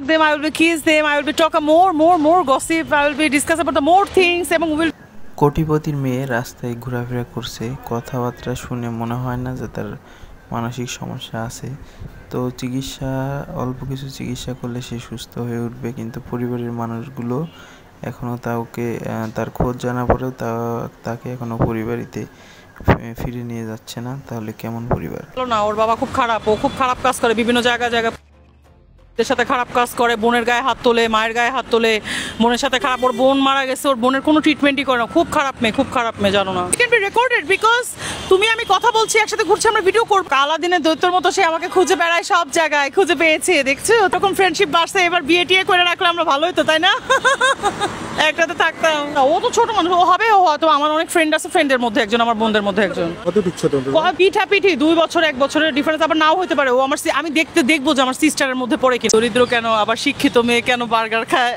them, I will be kiss them, I will be talk more gossip, I will be discuss about the more things এবং will কোটিপতির মেয়ে রাস্তায় ঘোরাফেরা করছে, কথাবার্তা শুনে মনে হয় না যে তার মানসিক সমস্যা আছে। তো অল্প কিছু চিকিৎসা করলে সে সুস্থ হয়ে উঠবে, কিন্তু পরিবারের মানুষগুলো এখনও তার খোঁজ জানা পরেও তাকে এখনও পরিবারিতে ফিরে নিয়ে যাচ্ছে না। তাহলে কেমন পরিবার? না, ওর বাবা খুব খারাপ, ও খুব খারাপ কাজ করে, বিভিন্ন জায়গায় সাথে খারাপ কাজ করে, বোনের গায়ে হাত তোলে, মায়ের গায়ে হাত তোলে, বোনের সাথে খারাপ, ওর বোন মারা গেছে, ওর বোনের কোনো ট্রিটমেন্টই করে না। খুব খারাপ মেয়ে, জানো না। It can be recorded because তুমি আমি কথা বলছি, একসাথে ঘুরছি, আমরা ভিডিও করবো। আলাদিনের দৈত্যর মতো সে আমাকে খুঁজে বেড়ায়, সব জায়গায় খুঁজে পেয়েছে, দেখছো? তখন ফ্রেন্ডশিপ বাড়ছে, এবার বিয়ে টিয়ে করে রাখলে আমরা ভালোই তো, তাই না? একটাতে থাকতাম। ও তো ছোট মানুষ, ও হয়তো আমার অনেক ফ্রেন্ড আছে, ফ্রেন্ডের মধ্যে একজন, আমার বোনদের মধ্যে একজন। পিঠাপিঠি 2 বছর 1 বছরের ডিফারেন্স, আবার নাও হতে পারে। ও আমার, আমি দেখবো যে আমার সিস্টারের মধ্যে পড়ে কি, দরিদ্র কেন, আবার শিক্ষিত মেয়ে কেন বার্গার খায়।